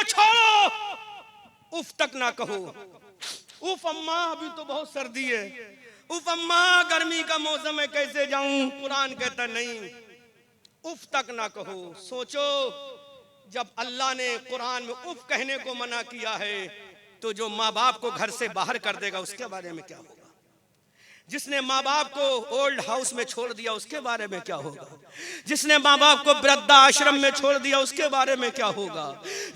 छोड़ो, उफ तक ना कहो। उफ अम्मा अभी तो बहुत सर्दी है, उफ अम्मा गर्मी का मौसम है कैसे जाऊं। कुरान कहता नहीं, उफ तक ना कहो। सोचो जब अल्लाह ने कुरान में उफ कहने को मना किया है तो जो माँ बाप को घर से बाहर कर देगा उसके बारे में क्या होगा? जिसने माँ बाप को ओल्ड हाउस में छोड़ दिया उसके बारे में क्या होगा? जिसने माँ बाप को वृद्धा आश्रम में छोड़ दिया उसके बारे में क्या होगा?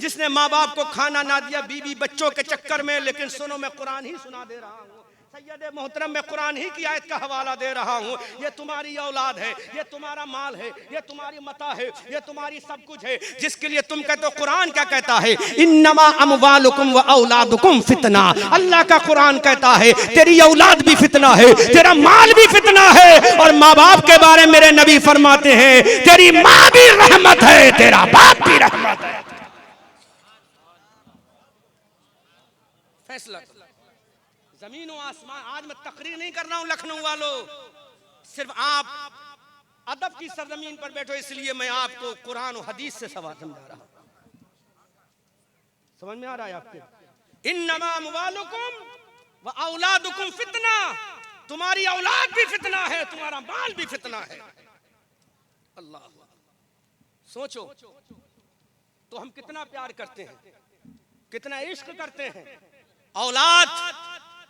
जिसने माँ बाप को खाना ना दिया बीवी बच्चों के चक्कर में। लेकिन सुनो, मैं कुरान ही सुना दे रहा हूँ सैयद मोहतरम, मैं कुरान ही की आयत का हवाला दे रहा हूँ। ये तुम्हारी औलाद है, ये तुम्हारा माल है, ये तुम्हारी मता है, ये तुम्हारी सब कुछ है जिसके लिए तुम कहते हो। कुरान क्या कहता है? इन्नमा अमवालुकुम व औलादुकुम फितना। अल्लाह का कुरान कहता है तेरी औलाद भी फितना है, तेरा माल भी फितना है। और माँ बाप के बारे में मेरे नबी फरमाते हैं तेरी माँ भी रहमत है, तेरा बाप भी रहमत है। फैसला जमीन और आसमान। आज मैं तकरीर नहीं कर रहा हूं लखनऊ वालों, सिर्फ आप अदब की सरजमीन पर बैठो इसलिए मैं आपको कुरान और हदीस से सवाल समझा रहा हूं। समझ में आ रहा है आपके? इन्नमा अमवालुकुम व औलादुकुम फितना। तुम्हारी औलाद भी फितना है, तुम्हारा माल भी फितना है। अल्लाह, सोचो तो हम कितना प्यार करते हैं, कितना इश्क करते हैं। औलाद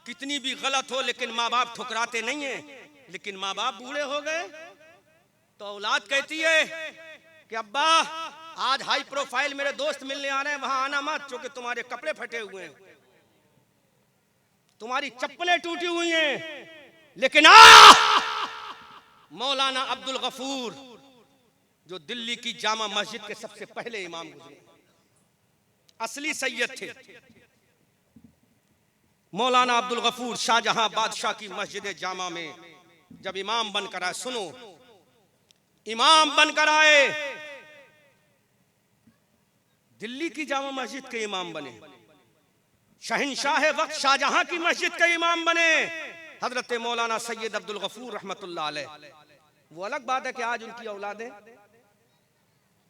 कितनी भी गलत हो लेकिन माँ बाप ठुकराते नहीं है। लेकिन माँ बाप बूढ़े हो गए तो औलाद कहती है कि अब्बा आज हाई प्रोफाइल मेरे दोस्त मिलने आ रहे हैं, वहां आना मत क्योंकि तुम्हारे कपड़े फटे हुए हैं, तुम्हारी चप्पलें टूटी हुई हैं। लेकिन मौलाना अब्दुल गफूर जो दिल्ली की जामा मस्जिद के सबसे पहले इमाम गुजरे, असली सैयद थे मौलाना अब्दुल गफूर, शाहजहां बादशाह की मस्जिद जामा में जब इमाम बनकर आए, सुनो इमाम बनकर आए, दिल्ली की जामा मस्जिद के इमाम बने, शहंशाह वक्त शाहजहां की मस्जिद के इमाम बने हजरत मौलाना सैयद अब्दुल गफूर रहमतुल्लाह अलैह। वो अलग बात है कि आज उनकी औलादें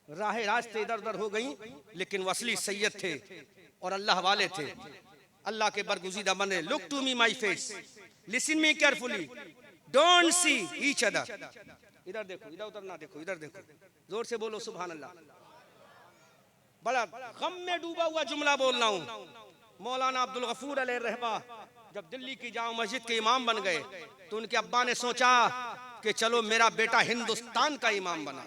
राह रास्ते इधर उधर हो गई, लेकिन वो असली सैयद थे और अल्लाह वाले थे, अल्लाह के बरगुज़ीदा बने। Look to me my face, listen me carefully, don't see each other. इधर देखो, इधर उधर ना देखो, इधर देखो, जोर से बोलो सुभान अल्लाह। बड़ा गम में डूबा हुआ जुमला बोल रहा हूं। मौलाना अब्दुल गफूर अलैहि रहमा जब दिल्ली की जामा मस्जिद के इमाम बन गए तो उनके अब्बा ने सोचा कि चलो मेरा बेटा हिंदुस्तान का इमाम बना,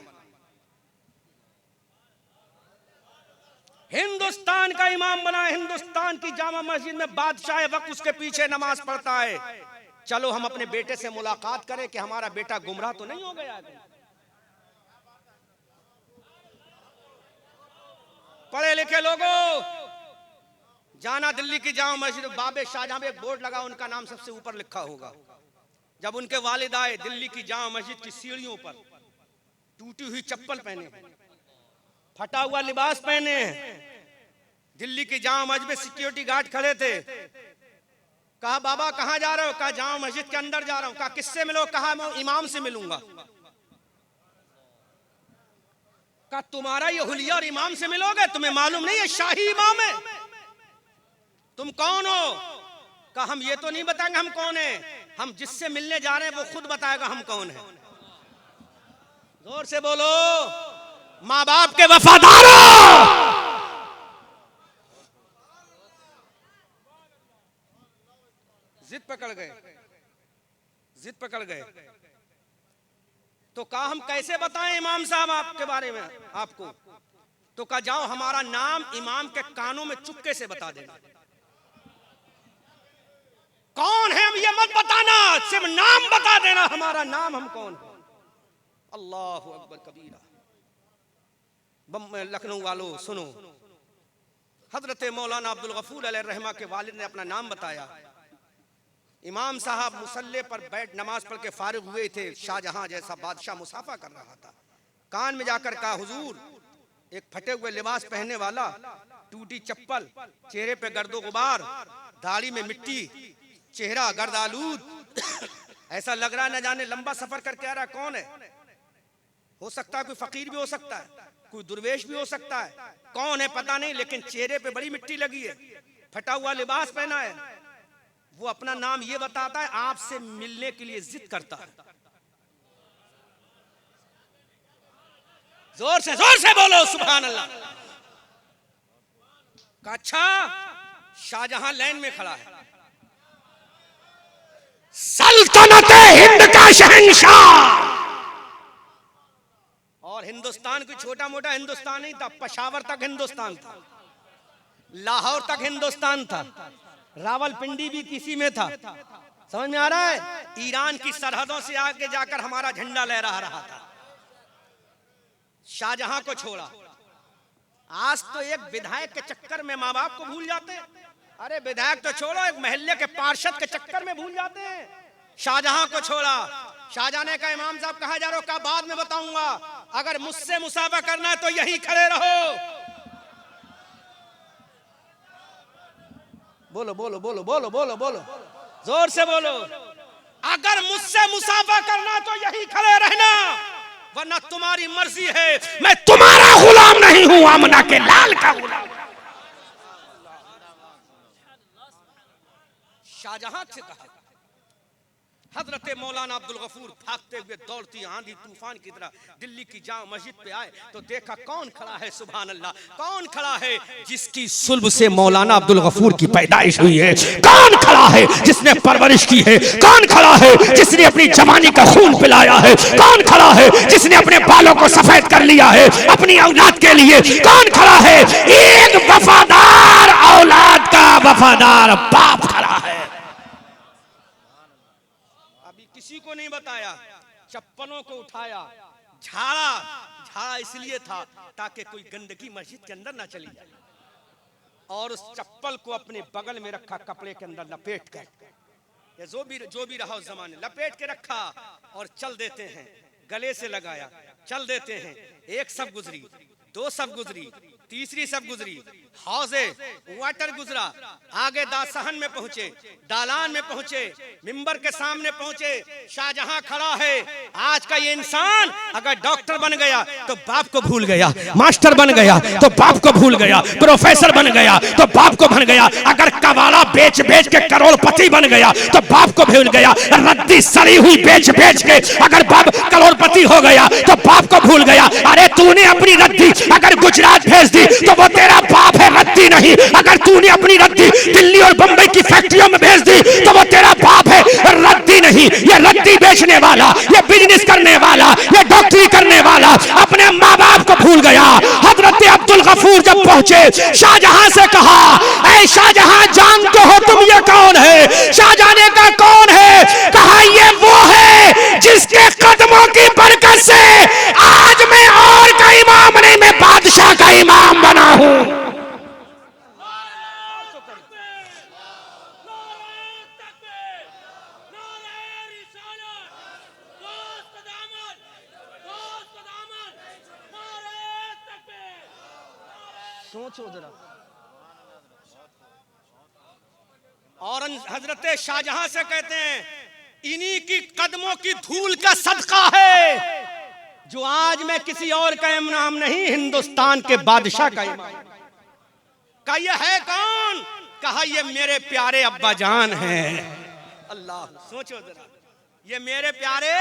हिंदुस्तान का इमाम बना, हिंदुस्तान की जामा मस्जिद में बादशाह वक्त उसके पीछे नमाज पढ़ता है। चलो हम अपने बेटे से मुलाकात करें कि हमारा बेटा गुमराह तो नहीं हो गया। पढ़े लिखे लोगों, जाना दिल्ली की जामा मस्जिद, बाबे शाहजहां में एक बोर्ड लगा, उनका नाम सबसे ऊपर लिखा होगा। जब उनके वालिद आए दिल्ली की जामा मस्जिद की सीढ़ियों पर, टूटी हुई चप्पल पहने, फटा हुआ लिबास पहने, दिल्ली की जामा मस्जिद में सिक्योरिटी गार्ड खड़े थे। कहा बाबा कहां जा रहे हो? कहा जामा मस्जिद के अंदर जा रहा हूं। कहा किससे मिलो? कहा मैं इमाम से मिलूंगा। कहा तुम्हारा ये हुलिया और इमाम से मिलोगे? तुम्हें मालूम नहीं है शाही इमाम है? तुम कौन हो? कहा हम ये तो नहीं बताएंगे हम कौन है, हम जिससे मिलने जा रहे हैं वो खुद बताएगा हम कौन है। जोर से बोलो, माँ बाप के वफादारों, जिद पकड़ गए, जिद पकड़ गए तो कहा हम कैसे बताएं इमाम साहब आपके बारे में आपको? तो कहा जाओ हमारा नाम इमाम के कानों में चुपके से बता देना। कौन है हम ये मत बताना, सिर्फ नाम बता देना हमारा नाम, हम कौन है। अल्लाहु अकबर कबीरा। लखनऊ वालों सुनो, हजरत मौलाना अब्दुल गफूर अलैहि रहमा के वालिद ने अपना नाम बताया। इमाम साहब मुसल्ले पर बैठ नमाज पढ़ के फारिग हुए थे, शाहजहां जैसा बादशाह मुसाफा कर रहा था। कान में जाकर कहा हुजूर, एक फटे हुए लिबास पहनने वाला, टूटी चप्पल, चेहरे पे गर्दो गुबार, दाढ़ी में मिट्टी, चेहरा गर्दालूद ऐसा लग रहा न जाने लंबा सफर करके आ रहा, कौन है? हो सकता है कोई फकीर भी हो सकता है, कोई दुर्वेश भी हो सकता है, कौन है पता नहीं, लेकिन चेहरे पे बड़ी मिट्टी लगी है, फटा हुआ लिबास पहना है। वो अपना नाम ये बताता है, आपसे मिलने के लिए जिद करता है। जोर से बोलो सुभान अल्लाह। अच्छा, शाहजहां लाइन में खड़ा है, सल्तनत हिंद का शहंशाह। और हिंदुस्तान कोई छोटा मोटा हिंदुस्तान नहीं था, पेशावर तक हिंदुस्तान था, लाहौर तक हिंदुस्तान था, रावलपिंडी भी किसी में था। समझ में आ रहा है? ईरान की सरहदों से आगे जाकर हमारा झंडा लहरा रहा था। शाहजहां को छोड़ा। आज तो एक विधायक के चक्कर में माँ बाप को भूल जाते हैं। अरे विधायक तो छोड़ो, एक महल्ले के पार्षद के चक्कर में भूल जाते हैं। शाहजहां को छोड़ा। शाहजहां ने कहा, इमाम साहब कहा जा रहे हो? कहा बाद में बताऊंगा, अगर मुझसे मुसाफा करना है तो यहीं खड़े रहो। बोलो बोलो बोलो बोलो बोलो बोलो, जोर से बोलो। अगर मुझसे मुसाफा करना तो यहीं खड़े रहना, वरना तुम्हारी मर्जी है, मैं तुम्हारा गुलाम नहीं हूं, आमना के लाल का गुलाम। शाहजहां से कहा। हजरत मौलाना अब्दुल गफूर भागते हुए दौड़ती आंधी तूफान की तरह दिल्ली की जामा मस्जिद पे आए तो देखा कौन खड़ा है, सुभान अल्लाह, कौन खड़ा है जिसकी सुल्ब से मौलाना अब्दुल गफूर की पैदाइश हुई है, कौन खड़ा है जिसने परवरिश की है, कौन खड़ा है जिसने अपनी जवानी का खून पिलाया है, कौन खड़ा है जिसने अपने बालों को सफेद कर लिया है अपनी औलाद के लिए, कौन खड़ा है? एक वफादार औलाद का वफादार बाप खड़ा है। किसी को नहीं बताया, चप्पलों को उठाया, झाड़ा इसलिए था ताकि कोई गंदगी मस्जिद के अंदर ना चली जाए, और उस चप्पल को अपने बगल में रखा, कपड़े के अंदर लपेट कर, या जो भी रहा उस जमाने, लपेट के रखा और चल देते हैं। गले से लगाया, चल देते हैं। एक सब गुजरी, दो सब गुजरी, तीसरी सब गुजरी, हौजे वाटर गुजरा, आगे दासहन में पहुंचे, दालान में पहुंचे, मिंबर के सामने पहुंचे। शाहजहां खड़ा है। आज का ये इंसान अगर डॉक्टर बन गया तो बाप को भूल गया, मास्टर बन गया तो बाप को भूल गया, प्रोफेसर बन गया तो बाप को भूल गया, अगर कबाड़ा बेच बेच के करोड़पति बन गया तो बाप को भूल गया, रद्दी सड़ी हुई बेच बेच के अगर बाप करोड़पति हो गया तो बाप को भूल गया। अरे तूने अपनी रद्दी अगर गुजरात भेज दी तो वो तेरा बाप है, रद्दी नहीं। अगर तूने अपनी रद्दी दिल्ली और बंबई की फैक्ट्रियों में भेज दी तो वो तेरा बाप है, रद्दी नहीं। ये रद्दी बेचने वाला, ये बिजनेस करने वाला, ये डॉक्टरी करने वाला अपने माँ बाप को भूल गया। हजरत अब्दुल गफूर जब पहुंचे, शाहजहां से कहा, ऐ शाहजहां जानते हो तुम ये कौन है? शाहजहां ने कहा कौन है? कहा ये वो है जिसके कदमों की बरकत से आज मैं और का इमाम नहीं, मैं बादशाह का इमाम बना हूं। सोचो जरा। और हजरत शाहजहां से कहते हैं, इन्हीं की कदमों की धूल का सदका है जो आज मैं किसी और का इमाम नहीं, हिंदुस्तान के बादशाह का इमाम। का ये है कौन? कहा ये मेरे प्यारे अब्बा जान हैं। अल्लाह, सोचो जरा, ये मेरे प्यारे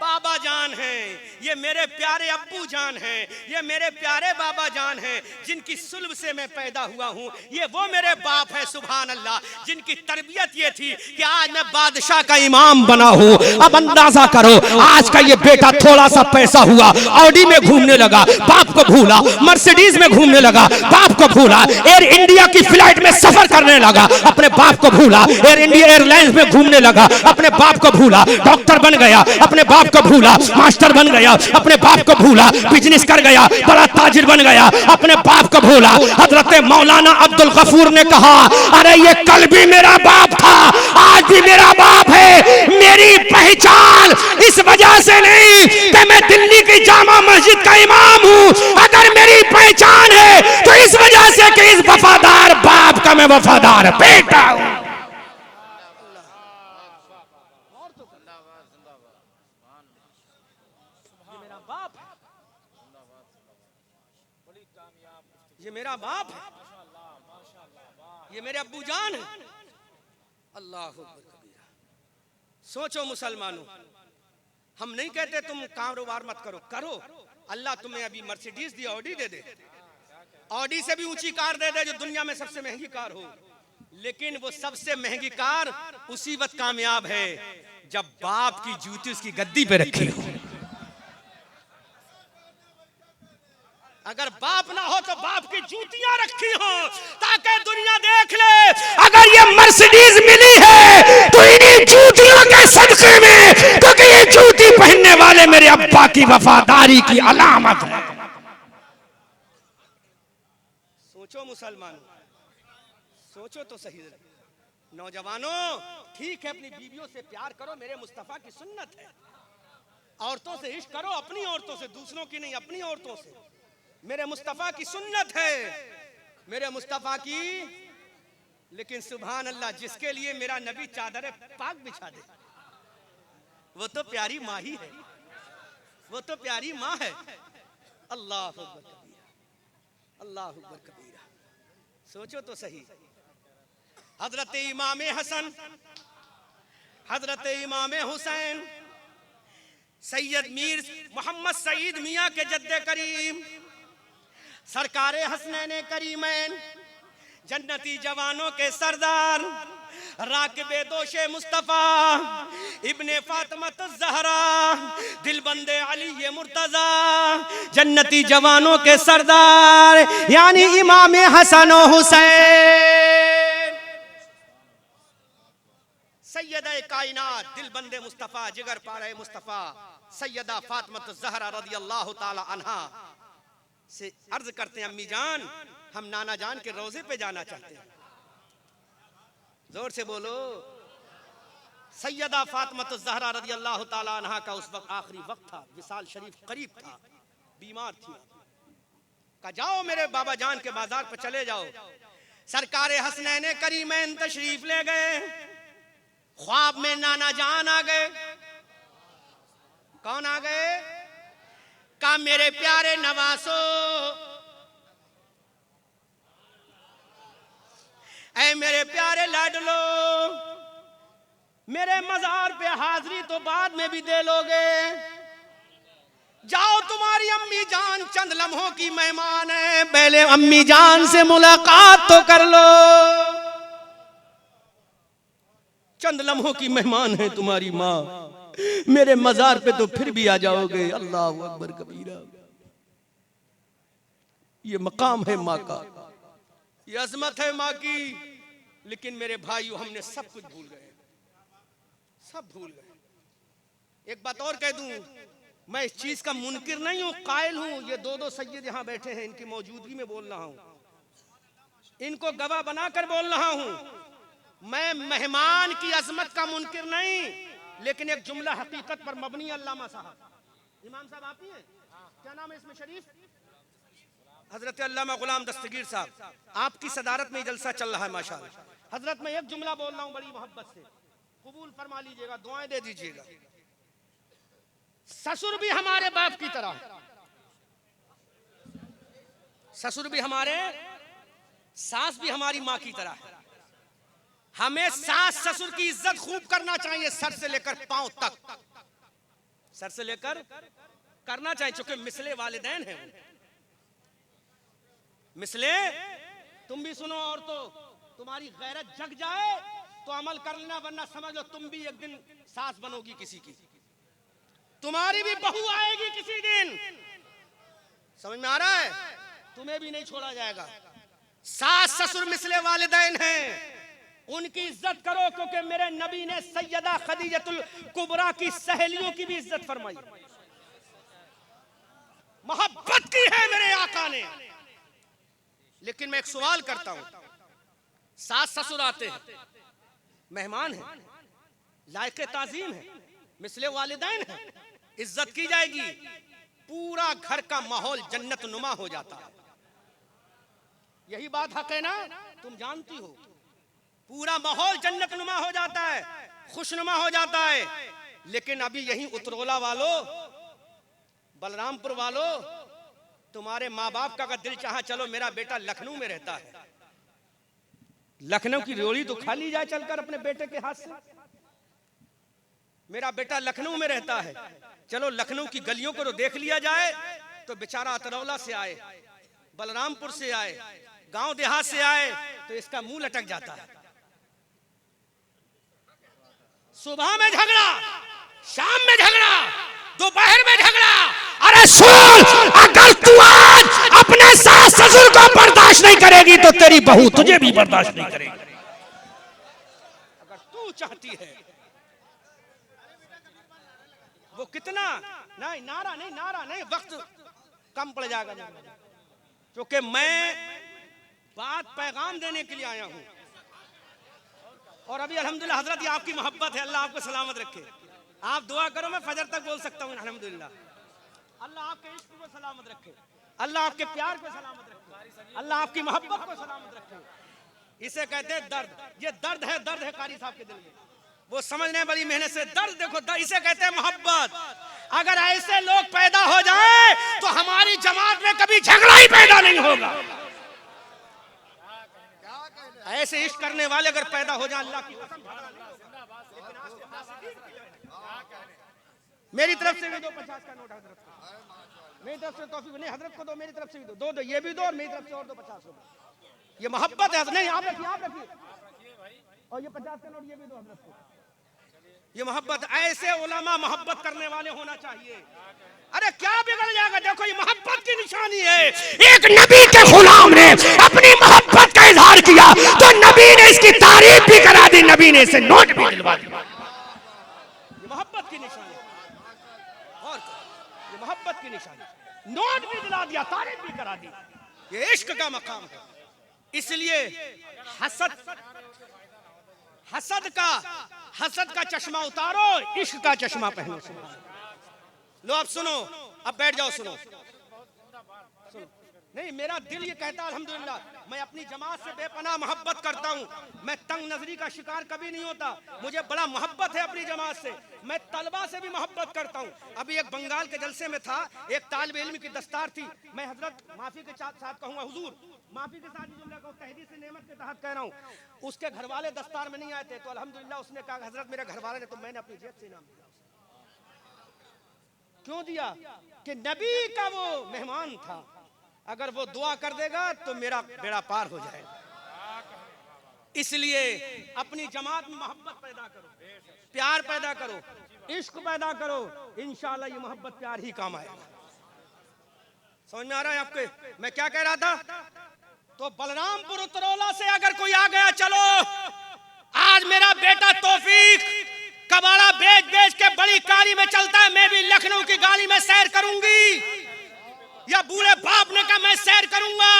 बाबा जान हैं, ये मेरे प्यारे अब्बू जान हैं, ये मेरे प्यारे बाबा जान हैं, जिनकी सुल्ब से मैं पैदा हुआ हूं। ये वो मेरे बाप है, सुभान अल्लाह, जिनकी तरबियत ये थी कि आज मैं बादशाह का इमाम बना हूं। अब अंदाजा करो, आज का ये बेटा थोड़ा सा पैसा हुआ, ऑडी में घूमने लगा, बाप को भूला, मर्सिडीज में घूमने लगा, बाप को भूला, एयर इंडिया की फ्लाइट में सफर करने लगा, अपने बाप को भूला, एयर इंडिया एयरलाइंस में घूमने लगा, अपने बाप को भूला, डॉक्टर बन गया, अपने बाप को भूला, मास्टर बन गया, अपने बाप को भूला, बिजनेस कर गया, बड़ा ताजिर बन गया, अपने बाप को भूला। हजरत मौलाना अब्दुल गफूर ने कहा, अरे ये कल भी मेरा बाप था, आज भी मेरा बाप है। मेरी पहचान इस वजह से नहीं कि मैं दिल्ली की जामा मस्जिद का इमाम हूं, अगर मेरी पहचान है तो इस वजह से कि इस वफादार बाप का मैं वफादार बेटा हूं। मेरा बाप है, ये मेरे अब्बू जान है। अल्लाह अकबर कबीरा। सोचो मुसलमानों, हम नहीं कहते तुम कारोबार मत करो, करो। अल्लाह तुम्हें अभी मर्सिडीज दी, ऑडी दे दे, ऑडी से भी ऊंची कार दे दे जो दुनिया में सबसे महंगी कार हो, लेकिन वो सबसे महंगी कार उसी वक्त कामयाब है जब बाप की जूती उसकी गद्दी पे रखी हो। अगर बाप ना हो तो बाप की जूतियां रखी हो ताकि दुनिया देख ले, अगर ये मर्सिडीज मिली है तो इन्हीं जूतियों के सदके में, क्योंकि ये जूती पहनने वाले मेरे अब्बा की वफादारी की अलामत है। सोचो मुसलमानों, सोचो तो सही। नौजवानों, ठीक है अपनी बीवियों से प्यार करो, मेरे मुस्तफा की सुन्नत है। औरतों से इश्क करो, अपनी औरतों से, दूसरों की नहीं, अपनी औरतों से। मेरे मुस्तफा की सुन्नत है, मेरे मुस्तफा की। लेकिन सुभान अल्लाह, जिसके लिए मेरा नबी चादर पाक बिछा दे वो तो प्यारी माँ ही है, वो तो प्यारी माँ है। अल्लाह अकबर कबीरा, अल्लाह अकबर कबीरा। सोचो तो सही। हजरत इमाम हसन, हजरत इमाम हुसैन, सैयद मीर मोहम्मद सईद मियाँ के जद्दे करीम, सरकारे हसनैन करीमैन, जन्नती जवानों के सरदार, राकिबे दोशे मुस्तफा, इब्ने फातिमा ज़हरा, दिलबंदे अली मुर्तजा, जन्नती जवानों के सरदार यानी इमाम हसन और हुसैन, सैयदा कायनात, दिलबंदे मुस्तफा, जिगर पारे मुस्तफा, सैयदा फातिमा ज़हरा रज़ी अल्लाह ताला अन्हा से अर्ज करते हैं, अम्मी जान हम नाना जान के रोजे पे जाना चाहते हैं। जोर से बोलो। सैयदा फातिमा ज़हरा रज़ी अल्लाह ताला अन्हा का उस वक्त आखिरी वक्त था, विसाल शरीफ करीब था, बीमार थी। कहा जाओ मेरे बाबा जान के बाजार पर चले जाओ। सरकारे हसनैन करीमैन तशरीफ ले गए। ख्वाब में नाना जान आ गए। कौन आ गए? का मेरे प्यारे नवासो, ऐ मेरे प्यारे लाडलो, मेरे मजार पे हाजिरी तो बाद में भी दे लोगे। जाओ तुम्हारी अम्मी जान चंद लम्हों की मेहमान है, पहले अम्मी जान से मुलाकात तो कर लो। चंद लम्हों की मेहमान है तुम्हारी माँ, मेरे मजार पे तो फिर भी आ जाओगे। अल्लाह अकबर कबीरा। ये मकाम है माँ का, ये अजमत है माँ की। लेकिन मेरे भाइयों, हमने सब कुछ भूल गए, सब भूल गए। एक बात और कह दूं, मैं इस चीज का मुनकिर नहीं हूं, कायल हूं। ये दो सैयद यहां बैठे हैं, इनकी मौजूदगी में बोल रहा हूं, इनको गवाह बनाकर बोल रहा हूं। मैं मेहमान की अजमत का मुनकिर नहीं, लेकिन एक जुमला हकीकत पर मबनी। अल्लामा साहब, इमाम साहब आप ही हैं? क्या नाम है इसमें शरीफ? हजरत अल्लामा गुलाम दस्तगीर साहब, आपकी सदारत में जलसा चल रहा है माशाअल्लाह। हजरत मैं एक जुमला बोल रहा हूं बड़ी मोहब्बत से, कबूल फरमा लीजिएगा, दुआएं दे दीजिएगा। ससुर भी हमारे बाप की तरह, ससुर भी हमारे, सास भी हमारी माँ की तरह है। हमें सास ससुर की इज्जत खूब करना चाहिए, सर से लेकर पांव तक, सर से लेकर करना चाहिए, क्योंकि मिसले वालिदैन हैं। मिसले, तुम भी सुनो और तो तुम्हारी गैरत जग जाए तो अमल कर लेना, वरना समझ लो तुम भी एक दिन सास बनोगी किसी की, तुम्हारी भी बहू आएगी किसी दिन। समझ में आ रहा है? तुम्हें भी नहीं छोड़ा जाएगा। सास ससुर मिसले वालिदैन हैं, उनकी इज्जत करो, क्योंकि मेरे नबी ने सैयदा खदीजतुल कुबरा की सहेलियों की भी इज्जत फरमाई, मोहब्बत की है मेरे आका ने। लेकिन मैं एक सवाल करता हूं, सास ससुर आते हैं, मेहमान हैं, लायक ताजीम है, मिसले वालिदैन है, इज्जत की जाएगी, पूरा घर का माहौल जन्नत नुमा हो जाता है। यही बात हक है ना? तुम जानती हो, पूरा माहौल जन्नत नुमा हो जाता है, खुशनुमा हो जाता है। लेकिन अभी यही उतरोला वालों, बलरामपुर वालों, तुम्हारे माँ बाप का अगर दिल चाहा चलो मेरा बेटा लखनऊ में रहता है, लखनऊ की रोली तो खा ली जाए चलकर अपने बेटे के हाथ से। मेरा बेटा लखनऊ में रहता है, चलो लखनऊ की गलियों को तो देख लिया जाए। तो बेचारा अतरौला से आए, बलरामपुर से आए, गांव देहात से आए, तो इसका मुंह लटक जाता है। सुबह में झगड़ा, शाम में झगड़ा, दोपहर में झगड़ा। अरे सुन, अगर तू आज अपने सास ससुर को बर्दाश्त नहीं करेगी तो तेरी बहू तुझे भी बर्दाश्त नहीं करेगी। अगर तू चाहती है वो कितना नहीं नारा नहीं वक्त कम पड़ जाएगा, क्योंकि मैं बात पैगाम देने के लिए आया हूं। और अभी अल्हम्दुलिल्लाह हजरत, ये आपकी मोहब्बत है, अल्लाह आपको सलामत रखे। आप दुआ करो, मैं फजर तक बोल सकता हूँ अल्हम्दुलिल्लाह। अल्लाह आपके इश्क को सलामत रखे, अल्लाह आपके प्यार को सलामत रखे, अल्लाह आपकी मोहब्बत को सलामत रखे। इसे कहते हैं दर्द, ये दर्द है कारी साहब के दिल में, वो समझने बड़ी मेहनत से। दर्द देखो, दर्द इसे कहते हैं मोहब्बत। अगर ऐसे लोग पैदा हो जाए तो हमारी जमात में कभी झगड़ा ही पैदा नहीं होगा। ऐसे इश्क करने वाले अगर पैदा हो जाए, अल्लाह की कसम, मेरी तरफ से भी दो 50 का नोट हजरत को, मेरी तरफ से तौफीक नहीं, हजरत को दो, मेरी तरफ से भी दो, ये भी दो और मेरी तरफ से और दो 50 हो। ये मोहब्बत है। नहीं, आप रखिए और ये 50 का नोट ये भी दो हजरत को। ये मोहब्बत, ऐसे उलमा मोहब्बत करने वाले होना चाहिए। अरे क्या बिगड़ जाएगा, देखो ये मोहब्बत की निशानी है। एक नबी के गुलाम ने अपनी मोहब्बत का इजहार किया तो नबी ने इसकी तारीफ भी करा दी, नबी ने इसे नोट भी दिलवा दिया। ये मोहब्बत की निशानी, और ये मोहब्बत की निशानी, नोट भी दिला दिया, तारीफ भी करा दी। ये इश्क का मकाम है। इसलिए हसद का चश्मा उतारो, इश्क का चश्मा पहनो। लो अब सुनो, अब बैठ जाओ, सुनो। नहीं, मेरा दिल ये कहता है अल्हम्दुलिल्लाह, मैं अपनी जमात से बेपनाह मोहब्बत करता हूँ। मैं तंग नजरी का शिकार कभी नहीं होता, मुझे बड़ा मोहब्बत है अपनी जमात से। मैं तलबा से भी मोहब्बत करता हूँ। अभी एक बंगाल के जलसे में था, एक तालिब इल्म की दस्तार थी। मैं हजरत माफी के साथ कहूँगा, हुजूर माफी के साथ जुमला कहूँ, तहदीस नेमत के तहत कह रहा हूँ। उसके घर वाले दस्तार में नहीं आए थे, तो अल्हम्दुलिल्लाह उसने कहा हजरत मेरे घर वाले ने, तो मैंने अपनी जेब से इनाम दिया। क्यों दिया? कि नबी का वो मेहमान था, अगर वो दुआ कर देगा तो मेरा बेड़ा पार हो जाएगा। इसलिए अपनी जमात में मोहब्बत पैदा करो, प्यार पैदा करो, इश्क पैदा करो, इंशाअल्लाह ये मोहब्बत प्यार ही काम आएगा। समझ में आ रहा है आपके मैं क्या कह रहा था? तो बलरामपुर उतरौला से अगर कोई आ गया, चलो आज मेरा बेटा तौफीक कबाड़ा बेच बेच के बड़ी कारी में चलता है, मैं भी लखनऊ की गाड़ी में सैर करूंगी, या बूढ़े बाप ने कहा मैं सैर करूंगा,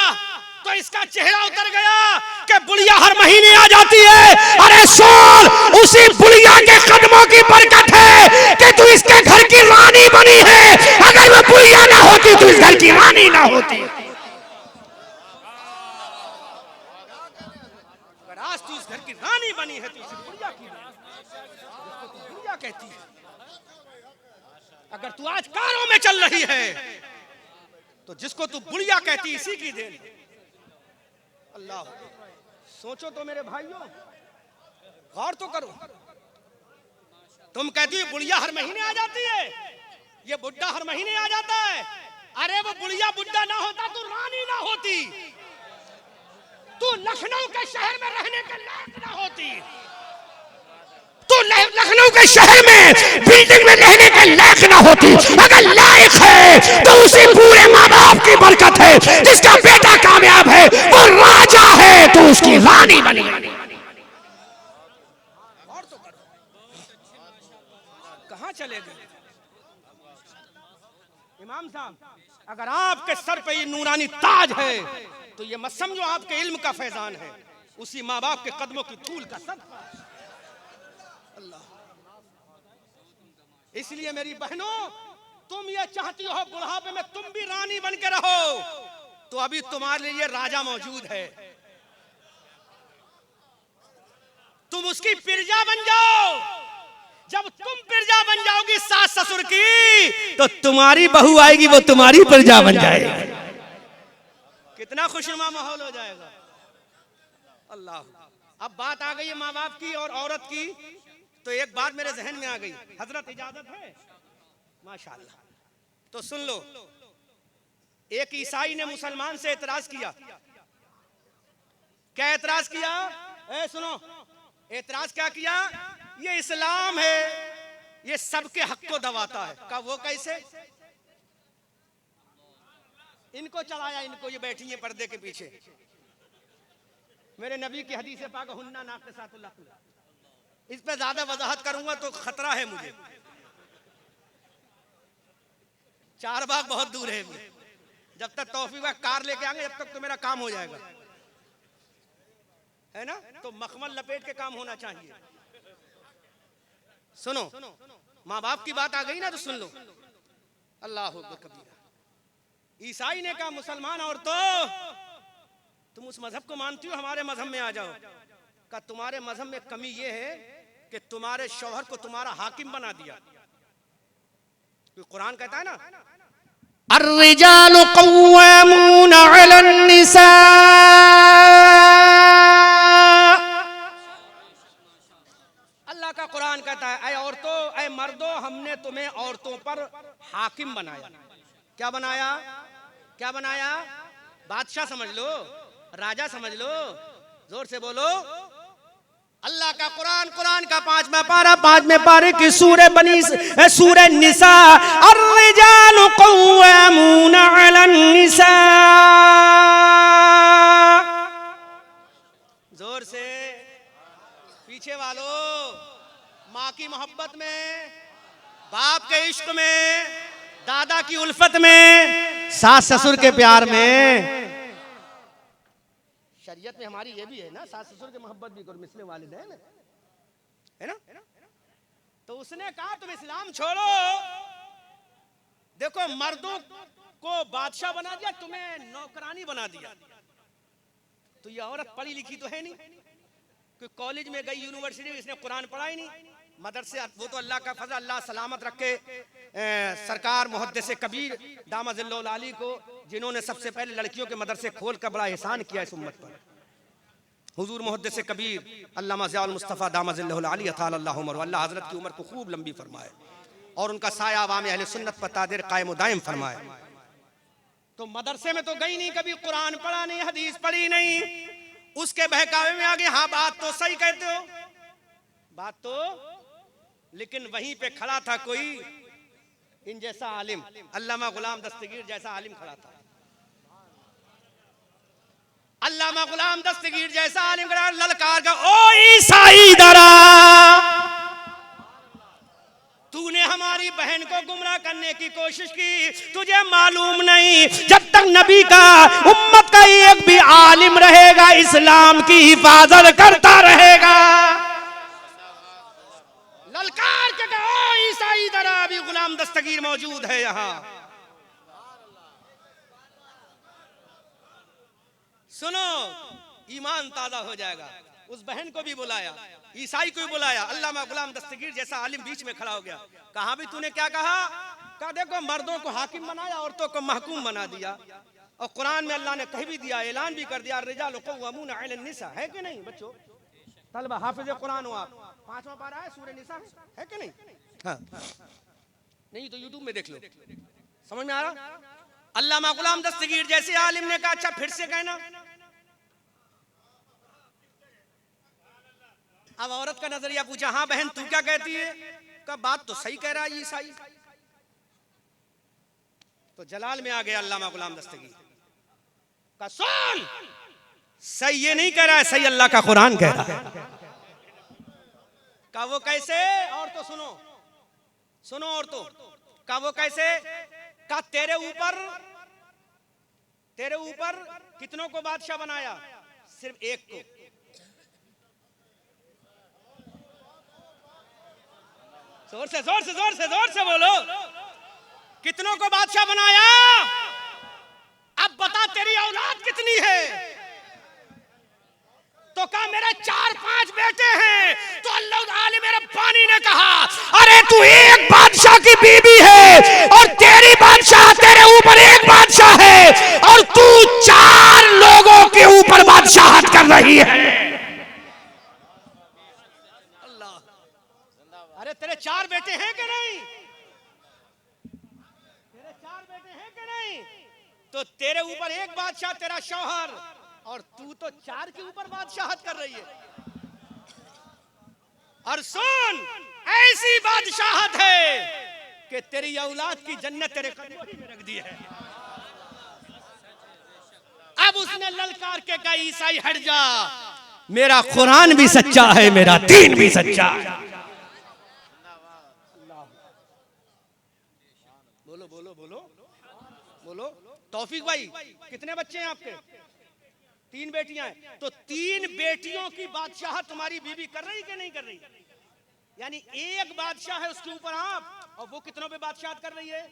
तो इसका चेहरा उतर गया कि बुढ़िया हर महीने आ जाती है। अरे सुन, उसी बुढ़िया के कदमों की बरकत है कि तू इसके घर की रानी बनी है। अगर वो बुढ़िया ना होती तो इस घर की रानी ना होती। अगर आज तू इस घर की रानी बनी है तो इसे बुढ़िया की बुढ़िया कहती है। अगर तू आज कारों में चल रही है तो जिसको तू बुढ़िया कहती इसी की देन। अल्लाह, सोचो तो मेरे भाइयों, गौर तो करो। तुम कहती हो बुढ़िया हर महीने आ जाती है, ये बुढ़ा हर महीने आ जाता है। अरे वो बुढ़िया बुढ़ा ना होता तो रानी ना होती, तू लखनऊ के शहर में रहने के लायक ना होती, तू लखनऊ के शहर में बिल्डिंग में रहने के लायक ना होती। अगर लायक है तो उसी पूरे माँ बाप की बरकत है। जिसका बेटा कामयाब है वो राजा है तो उसकी रानी बनी। और तो करो, कहां चले गए इमाम साहब? अगर आपके सर पे ये नूरानी ताज है तो ये मत समझो आपके इल्म का फैजान है, उसी माँ बाप के कदमों की धूल का सदका। अल्लाह, इसलिए मेरी बहनों, तुम ये चाहती हो बुढ़ापे में तुम भी रानी बन के रहो, तो अभी तुम्हारे लिए राजा मौजूद है। तुम उसकी पिरजा बन जाओ। जब तुम पिरजा बन जाओगी सास ससुर की, तो तुम्हारी बहू आएगी, वो तुम्हारी पिरजा बन जाएगी। कितना खुशनुमा माहौल हो जाएगा। अल्लाह। अब बात आ गई है माँ बाप की और औरत की, तो एक बात मेरे जहन में आ गई। हजरत इजाजत है? माशाअल्लाह। तो सुन लो, एक ईसाई ने मुसलमान से एतराज किया। क्या एतराज किया? सुनो, एतराज क्या किया? ये इस्लाम है, ये सबके हक को दबाता है। का वो कैसे? इनको चढ़ाया, इनको, ये बैठी है पर्दे के पीछे। मेरे नबी की हदीस पाक हुन्ना नाक़िसातुल अक़ल, इस पे ज्यादा वजाहत करूंगा तो खतरा है मुझे। चारबाग बहुत दूर है, जब तक तौफीक का कार लेके आएंगे जब तक तो मेरा काम हो जाएगा, है ना? तो मखमल लपेट के काम होना चाहिए। सुनो, माँ बाप की बात आ गई ना, तो सुन लो। अल्लाह कबीरा। ईसाई ने कहा मुसलमान औरतों, तुम उस मजहब को मानती हो, हमारे मजहब में आ जाओ। का तुम्हारे मजहब में कमी ये है कि तुम्हारे शौहर को तुम्हारा हाकिम बना दिया। कुरान कहता है ना, अर्रिजालु क़व्वामून अलन्निसा, अल्लाह का कुरान कहता है, ऐ औरतों, ऐ मर्दों, हमने तुम्हें औरतों पर हाकिम बनाया। क्या बनाया? क्या बनाया? बादशाह समझ लो, राजा समझ लो। जोर से बोलो। अल्लाह का कुरान, कुरान का 5वां पारा, 5वें पारे की सूरह निसा, अर्रिजालु क़व्वामून अलन्निसा। जोर से, पीछे वालों, माँ की मोहब्बत में, बाप के इश्क में, दादा की उल्फत में, सास ससुर के प्यार में। शरीयत में हमारी ये भी है ना, सास ससुर की मोहब्बत भी करो, मिसले वालिदैन, है ना? तो उसने कहा तुम इस्लाम छोड़ो। देखो, मर्दों को बादशाह बना दिया, तुम्हें नौकरानी बना दिया। तो ये औरत पढ़ी लिखी तो है नहीं, कोई कॉलेज में गई, यूनिवर्सिटी में, इसने कुरान पढ़ा ही नहीं। मदरसे, वो तो अल्लाह का फजल, अल्लाह सलामत रखे सरकार मुहद्दिस कबीर दामजिल्लुल आली को, जिन्होंने सबसे पहले लड़कियों के मदरसे खोल कर बड़ा एहसान किया इस उम्मत पर। हुजूर मुहद्दिस कबीर अल्लामा ज़ियाउल मुस्तफ़ा दामजिल्लुल आली अतालल्लाहु उमर, अल्लाह हजरत की उम्र को खूब लंबी फरमाए और उनका साया अवाम अहले सुन्नत पर तादिर कायम दायम फरमाए। तो मदरसे में तो गई नहीं, कभी कुरान पढ़ा नहीं, हदीस पढ़ी नहीं, उसके बहकावे में आ गए। हाँ, बात तो सही कहते हो, बात तो, लेकिन वहीं पे खड़ा था कोई इन जैसा आलिम, अल्लामा गुलाम दस्तगीर जैसा आलिम खड़ा था। अल्लामा गुलाम दस्तगीर जैसा आलिम खड़ा, ललकार का, ओ ईसाई दरा, तूने हमारी बहन को गुमराह करने की कोशिश की, तुझे मालूम नहीं जब तक नबी का, उम्मत का एक भी आलिम रहेगा, इस्लाम की हिफाजत करता रहेगा। ललकार के कहो, ईसाई दरा, भी गुलाम दस्तगीर मौजूद है यहाँ। सुनो, ईमान ताजा हो जाएगा। उस बहन को भी बुलाया, ईसाई को भी बुलाया, अल्लामा गुलाम दस्तगीर जैसा आलिम बीच में खड़ा हो गया। कहा भी तूने क्या कहा? कहा देखो, मर्दों को हाकिम बनाया, औरतों को महकूम बना दिया। और कुरान में अल्लाह ने कह भी दिया, ऐलान भी कर दिया, रिजालु क़व्वामून अलन्निसा, है कि नहीं बच्चों? तलबा हाफिज कुरान हो आप, 5वां पारा है सूरह निसा, है कि नहीं? हाँ, नहीं तो यूट्यूब में देख लो, समझ में आ रहा? अल्लामा गुलाम दस्तगीर जैसे आलिम ने कहा, अच्छा फिर से कहना। अब औरत का नजरिया पूछा, हाँ बहन तू क्या कहती है? का बात तो सही कह रहा है ईसाई। तो जलाल में आ गया अल्लामा गुलाम दस्तगीर का, सुन, सही ये नहीं कह रहा है, सही अल्लाह का कुरान कह रहा है। का वो कैसे? और तो सुनो, सुनो और तो, का वो कैसे? का तेरे ऊपर कितनों को बादशाह बनाया? सिर्फ एक को। जोर से जोर से जोर से जोर से बोलो, कितनों को बादशाह बनाया? अब बता तेरी औलाद कितनी है? तो कहा मेरे 4-5 बेटे हैं। तो अल्लाह ताला मेरे पानी ने कहा, अरे अरे तू एक बादशाह की बीबी है और तेरी बादशाह तेरे ऊपर एक बादशाह है और तू 4 लोगों के ऊपर बादशाहत कर रही है। अल्लाह, अरे तेरे 4 बेटे हैं कि नहीं? तेरे 4 बेटे हैं कि नहीं? तो तेरे ऊपर एक बादशाह तेरा शौहर, और तू तो 4 के ऊपर बादशाहत कर रही है। और सुन, ऐसी बादशाहत है कि तेरी औलाद की जन्नत तेरे कदमों ही में रख दी है। अब उसने ललकार के कहा, ईसाई हट जा, मेरा कुरान भी सच्चा है, मेरा दीन भी सच्चा है। बोलो बोलो बोलो बोलो। तौफीक भाई, कितने बच्चे हैं आपके? 3 बेटियां हैं। तो 3 बेटियों की बादशाह तुम्हारी बीवी कर रही कि नहीं कर रही? यानी एक बादशाह है उसके ऊपर आप, और वो कितनों पे बादशाह कर रही है?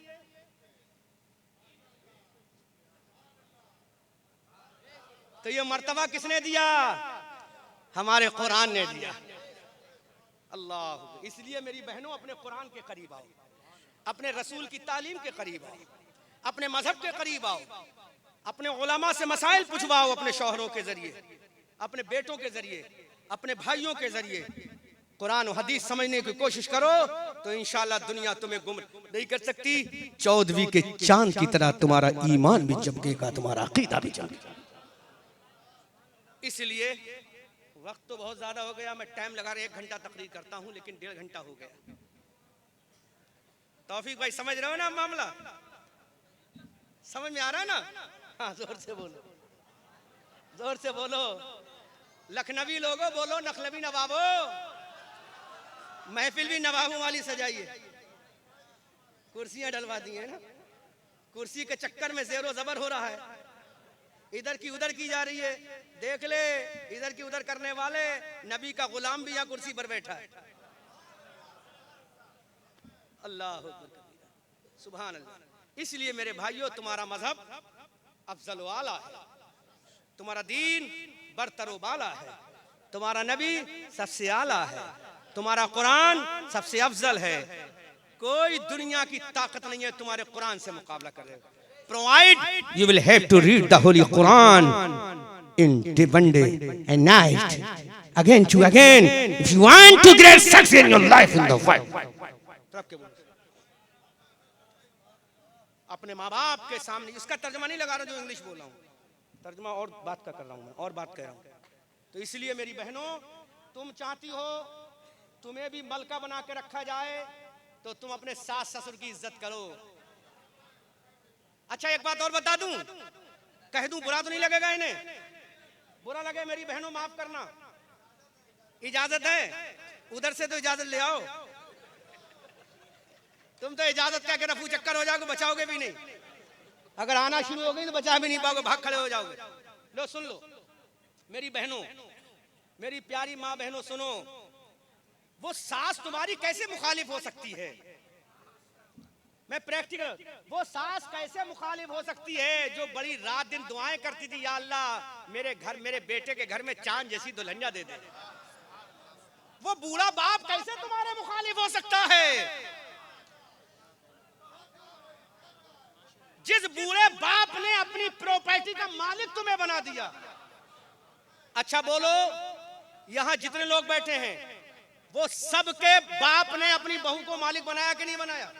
तो ये मर्तबा किसने दिया? हमारे कुरान ने दिया। अल्लाह, इसलिए मेरी बहनों अपने कुरान के करीब आओ, अपने रसूल की तालीम के करीब आओ, अपने मजहब के करीब आओ, अपने उलमा से मसाइल पूछवाओ, अपने शौहरों के जरिए, अपने बेटों के जरिए, अपने भाइयों के जरिए कुरान और हदीस समझने की कोशिश करो, तो इंशाअल्लाह दुनिया तुम्हें गुम नहीं कर सकती। 14वीं के चांद की तरह तुम्हारा ईमान भी चमकेगा, तुम्हारा अकीदा भी चमकेगा। इसलिए वक्त तो बहुत ज्यादा हो गया, मैं टाइम लगा रहा 1 घंटा तकरीर करता हूं, लेकिन 1.5 घंटा हो गया। तौफीक भाई समझ रहे हो ना मामला? समझ में आ रहा है ना? हाँ, जोर से बोलो, जोर से बोलो। लखनवी लोगों बोलो, नखलवी नवाबो, महफिल भी नवाबों वाली सजाइए। कुर्सियां डलवा दी है ना, कुर्सी के चक्कर में ज़ेरो ज़बर हो रहा है, इधर की उधर की जा रही है। देख ले, इधर की उधर करने वाले नबी का गुलाम भी यहाँ कुर्सी पर बैठा है। अल्लाह सुभान अल्लाह। इसलिए मेरे भाइयों, तुम्हारा मजहब अफजल वाला है, तुम्हारा दीन बरतर वाला है, तुम्हारा नबी सबसे आला है, तुम्हारा कुरान सबसे अफजल है। कोई दुनिया की ताकत नहीं है तुम्हारे कुरान से मुकाबला कर रहे हो। Provide you will have to read the holy Quran in the one day and night, again to again, if you want to get success in your life in the world. अपने माँ बाप के सामने, इसका तर्जमा नहीं लगा रहा जो इंग्लिश बोल रहा हूँ, तर्जमा और बात का कर रहा हूँ मैं, और बात कर रहा हूँ। तो इसलिए मेरी बहनों, तुम चाहती हो तुम्हें भी मलका बना के रखा जाए, तो तुम अपने सास ससुर की इज्जत करो। अच्छा, एक बात और बता दूं, कह दूं, बुरा तो नहीं लगेगा इन्हें? बुरा लगे मेरी बहनों माफ करना, इजाजत है, उधर से तो इजाजत ले आओ। तुम तो इजाजत कह के रफू चक्कर हो जाओगे, बचाओगे भी नहीं। अगर आना शुरू हो गई तो बचा भी नहीं पाओगे, भाग खड़े हो जाओगे। लो सुन लो मेरी बहनों, मेरी प्यारी माँ बहनों, सुनो, वो सास तुम्हारी कैसे मुखालिफ हो सकती है? मैं प्रैक्टिकल, वो सास कैसे मुखालिफ हो सकती है जो बड़ी रात दिन दुआएं करती थी, या अल्लाह मेरे घर, मेरे बेटे के घर में चांद जैसी दुल्हनिया दे दे। वो बूढ़ा बाप कैसे तुम्हारे मुखालिफ हो सकता है? जिस बूढ़े बाप ने अपनी प्रॉपर्टी का मालिक तुम्हें बना दिया। अच्छा बोलो, यहां जितने लोग बैठे हैं, वो सबके बाप ने अपनी बहू को मालिक बनाया कि नहीं बनाया?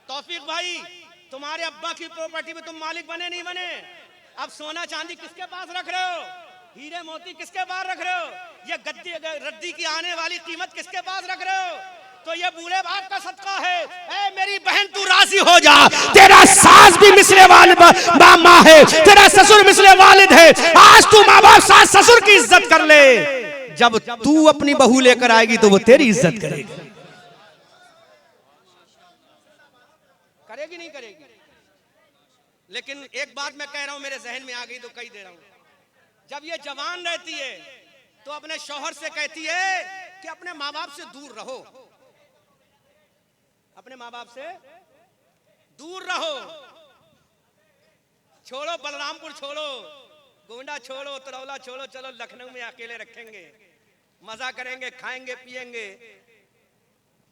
तौफीक भाई, तुम्हारे अब्बा की प्रॉपर्टी में तुम मालिक बने नहीं बने? अब सोना चांदी किसके पास रख रहे हो? हीरे मोती किसके पास रख रहे हो? ये गद्दी रद्दी की आने वाली कीमत किसके पास रख रहे हो? तो ये बूढ़े बाप का सदका है। ए मेरी बहन, तू राजी हो जा, तेरा सास भी मिसले वालिद माँ है, तेरा ससुर मिसले वालिद है। आज तू माँ बाप सास ससुर की इज्जत कर ले, जब तू अपनी बहू लेकर आएगी तो वो तेरी इज्जत करेगी। करेगी नहीं करेगी? लेकिन एक बात मैं कह रहा हूं, मेरे जहन में आ गई तो कही दे रहा हूं। जब ये जवान रहती है तो अपने शौहर से कहती है कि अपने माँ बाप से दूर रहो, अपने माँ बाप से दूर रहो, छोड़ो बलरामपुर, छोड़ो गोंडा, छोड़ो तरौला, छोड़ो, चलो लखनऊ में अकेले रखेंगे, मजा करेंगे, खाएंगे पिएंगे।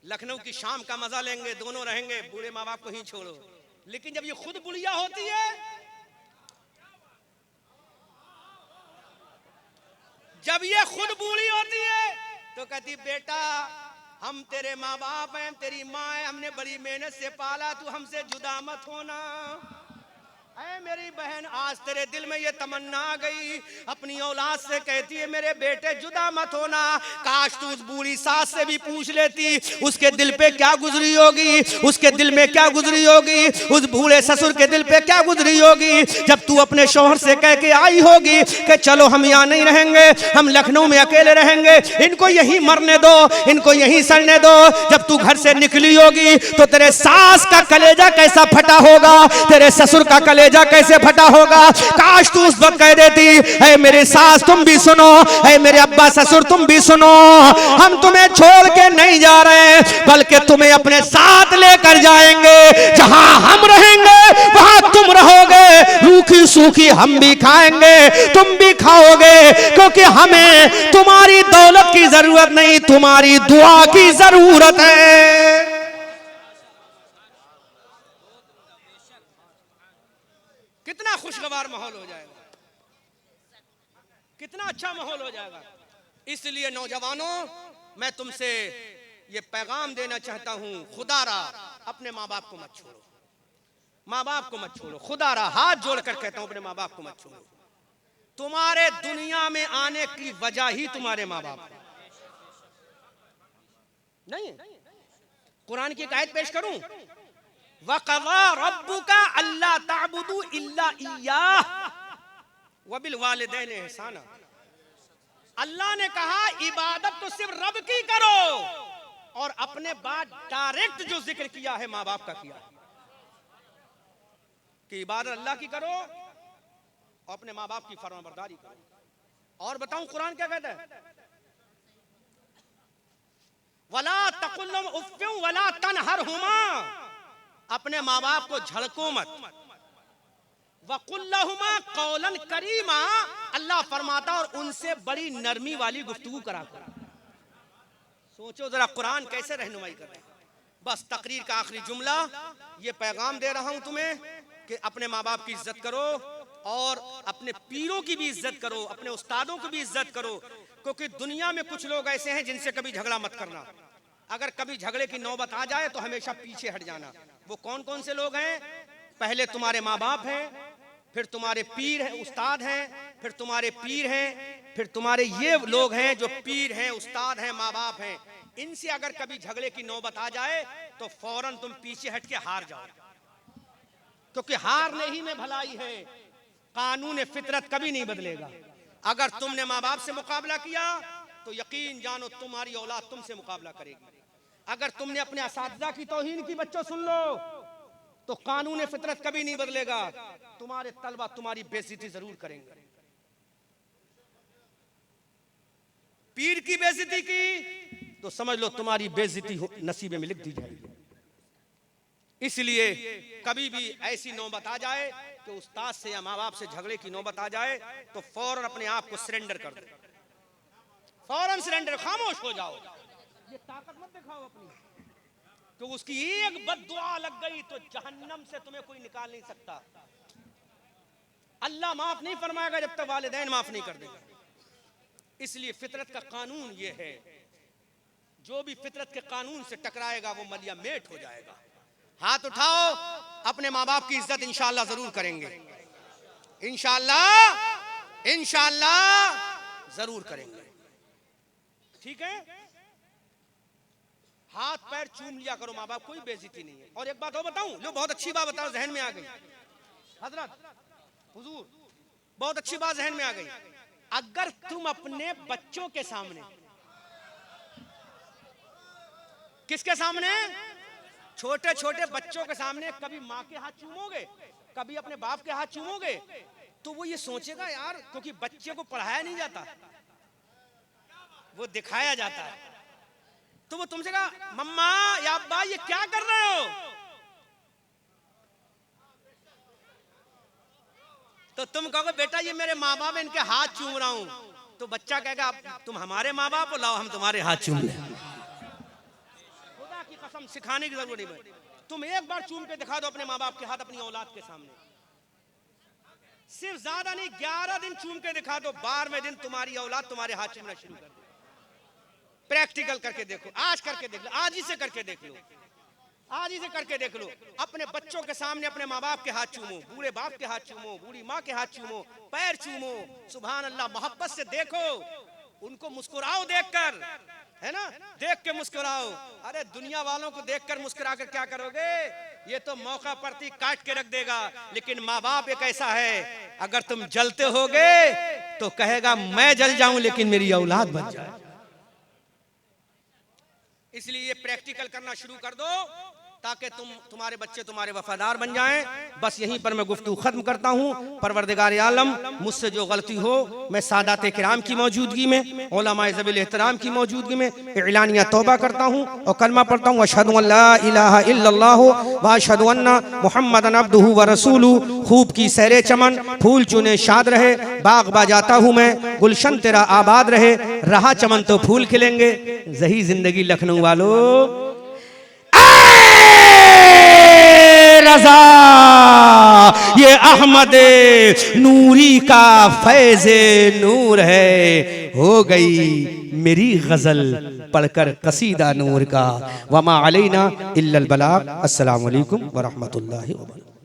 लखनऊ की शाम का मजा लेंगे, दोनों रहेंगे, बूढ़े माँ बाप को ही छोड़ो। लेकिन जब ये खुद बुढ़िया होती है, जब ये खुद बूढ़ी होती है तो कहती बेटा हम तेरे माँ बाप हैं, तेरी माँ है, हमने बड़ी मेहनत से पाला, तू हमसे जुदा मत होना। ऐ मेरी बहन, आज तेरे दिल में ये तमन्ना आ गई, अपनी औलाद से कहती है मेरे बेटे जुदा मत होना। काश तू उस बूढ़ी सास से भी पूछ लेती उसके दिल पे क्या गुजरी होगी, उसके दिल में क्या गुजरी होगी, उस बूढ़े ससुर के दिल पे क्या गुजरी होगी जब तू अपने शौहर से कह के आई होगी कि चलो हम यहाँ नहीं रहेंगे, हम लखनऊ में अकेले रहेंगे, इनको यहीं मरने दो, इनको यहीं सड़ने दो। जब तू घर से निकली होगी तो तेरे सास का कलेजा कैसा फटा होगा, तेरे ससुर का कलेजा कैसे फटा होगा। काश तू उस वक्त कह देती ऐ मेरी सास तुम भी सुनो, ऐ मेरे अब्बा ससुर तुम भी सुनो, हम तुम्हें छोड़ के नहीं जा रहे बल्कि तुम्हें अपने साथ लेकर जाएंगे, जहां हम रहेंगे वहां तुम रहोगे, रूखी सूखी हम भी खाएंगे तुम भी खाओगे, क्योंकि हमें तुम्हारी दौलत की जरूरत नहीं, तुम्हारी दुआ की जरूरत है। कितना खुशगवार माहौल हो जाएगा, कितना अच्छा माहौल हो जाएगा। इसलिए नौजवानों, मैं तुमसे ये पैगाम देना चाहता हूं, खुदारा अपने माँ बाप को मत छोड़ो, माँ बाप को मत छोड़ो, खुदारा हाथ जोड़कर कहता हूं अपने माँ बाप को मत छोड़ो। तुम्हारे दुनिया में आने की वजह ही तुम्हारे माँ बाप नहीं। कुरान की एक आयत पेश करूं, वक़ज़ा रब्बुका अल्ला ताबुदू इल्ला इय्याह व बिल वालिदैन इहसाना। अल्लाह ने कहा इबादत तो सिर्फ रब की करो, और अपने बाद डायरेक्ट जो जिक्र किया है माँ बाप का किया कि इबादत अल्लाह की करो और अपने माँ बाप की फरमाबरदारी करो। और बताऊं कुरान क्या कहता है, वला तकुल लहुम उफ़्फ़िन वला तनहरहुमा, अपने माँ बाप को झड़को मत, वक़ुल लहुमा क़ौलन करीमा, अल्लाह फरमाता और उनसे बड़ी नरमी वाली गुफ्तगू करा कर। सोचो जरा कुरान कैसे रहनुमाई कर रहे हैं। बस तकरीर का आखिरी जुमला, ये पैगाम दे रहा हूं तुम्हें कि अपने माँ बाप की इज्जत करो और अपने पीरों की भी इज्जत करो, अपने उस्तादों की भी इज्जत करो, क्योंकि दुनिया में कुछ लोग ऐसे हैं जिनसे कभी झगड़ा मत करना। अगर कभी झगड़े की नौबत आ जाए तो हमेशा पीछे हट जाना। वो कौन कौन से लोग हैं? पहले तुम्हारे माँ बाप हैं, फिर तुम्हारे पीर हैं, उस्ताद हैं, फिर तुम्हारे पीर हैं, फिर तुम्हारे ये लोग हैं जो पीर हैं, उस्ताद हैं, माँ बाप हैं। इनसे अगर कभी झगड़े की नौबत आ जाए तो फौरन तुम पीछे हट के हार जाओ, क्योंकि हारने ही में भलाई है। कानून फितरत कभी नहीं बदलेगा। अगर तुमने माँ बाप से मुकाबला किया तो यकीन जानो तुम्हारी औलाद तुमसे मुकाबला करेगी। अगर तुमने अपने असातिज़ा की तौहीन की, बच्चों सुन लो, तो कानून फितरत कभी नहीं बदलेगा। तुम्हारे तलबा तुम्हारी बेइज्जती जरूर करेंगे। पीर की बेइज्जती की तो समझ लो तुम्हारी बेइज्जती नसीबे में लिख दी जाएगी। इसलिए कभी भी ऐसी नौबत आ जाए कि उस्ताद से या माँ बाप से झगड़े की नौबत आ जाए तो फौरन अपने आप को सरेंडर कर दो, फौरन सरेंडर, खामोश हो जाओ। ये ताकत मत दिखाओ अपनी, तो उसकी एक बद्दुआ लग गई तो जहन्नम से तुम्हें कोई निकाल नहीं सकता। अल्लाह माफ नहीं फरमाएगा जब तक वालिदैन माफ नहीं कर देगा। इसलिए फितरत का कानून ये है, जो भी फितरत के कानून से टकराएगा वो मलिया मेट हो जाएगा। हाथ उठाओ, अपने माँ बाप की इज्जत इंशाअल्लाह जरूर करेंगे, इंशाअल्लाह, इंशाअल्लाह जरूर करेंगे। ठीक है, हाथ पैर चूम लिया करो माँ बाप, कोई बेइज्जती नहीं है। और एक बात और बताऊं, लो बहुत अच्छी बात बताओ, जहन में आ गई हजरत, हुजूर, बहुत अच्छी बात जहन में आ गई। अगर तुम अपने बच्चों के सामने, किसके सामने? छोटे छोटे बच्चों के सामने कभी माँ के हाथ चूमोगे, कभी अपने बाप के हाथ चूमोगे, तो वो ये सोचेगा यार, क्योंकि बच्चे को पढ़ाया नहीं जाता, वो दिखाया जाता है। तो वो तुमसे कहा मम्मा या अब्बा ये क्या कर रहे हो, तो तुम कहोगे बेटा ये मेरे माँ बाप, इनके हाथ चूम रहा हूं। तो बच्चा कहेगा तुम हमारे माँ बाप हो, लाओ हम तुम्हारे हाथ चूम लें। खुदा कसम सिखाने की जरूरत नहीं। तुम एक बार चूम के दिखा दो अपने माँ बाप के हाथ अपनी औलाद के सामने, सिर्फ ज्यादा नहीं 11 दिन चूम के दिखा दो, 12वें दिन तुम्हारी औलाद तुम्हारे हाथ चूमना शुरू कर दे। प्रैक्टिकल करके देखो, आज करके देख लो, आज ही से करके देख लो, आज ही से करके देख लो। अपने बच्चों के सामने अपने माँ बाप के हाथ चूमो, बूढ़े बाप के हाथ चूमो, बूढ़ी माँ के हाथ चूमो, पैर चूमो, सुभान अल्लाह, मोहब्बत से देखो, उनको मुस्कुराओ देखकर, है ना, देख के मुस्कुराओ। अरे दुनिया वालों को देखकर मुस्कुरा कर क्या करोगे, ये तो मौका पर ही काट के रख देगा। लेकिन माँ बाप एक ऐसा है, अगर तुम जलते होगे तो कहेगा मैं जल जाऊं लेकिन मेरी औलाद बच जाए। इसलिए ये प्रैक्टिकल करना शुरू कर दो ताकि तुम्हारे बच्चे तुम्हारे वफादार बन जाएं। बस यहीं पर मैं गुफ्तगू खत्म करता हूँ। परवरदिगार आलम मुझसे जो गलती हो मैं सादात किराम की मौजूदगी में, उलमाए ज़वील एहतराम की मौजूदगी में एलानिया तौबा करता हूँ और कलमा पढ़ता हूँ, अशहदु अल्ला इलाहा इल्लल्लाह व अशहदु अन्ना मुहम्मदन अब्दुहु व रसूलुहु। खूब की सैरे चमन, फूल चुने शाद रहे, बाग बाजाता हूँ मैं, गुलशन तेरा आबाद रहे, रहा चमन तो फूल खिलेंगे। जही जिंदगी लखनऊ वालों, रज़ा ये अहमद नूरी का फैज़े नूर है, हो गई मेरी गजल पढ़कर कसीदा नूर का। वमा अलैना इल्लल बलाग। अस्सलामु अलैकुम व रहमतुल्लाहि व बरकातहू।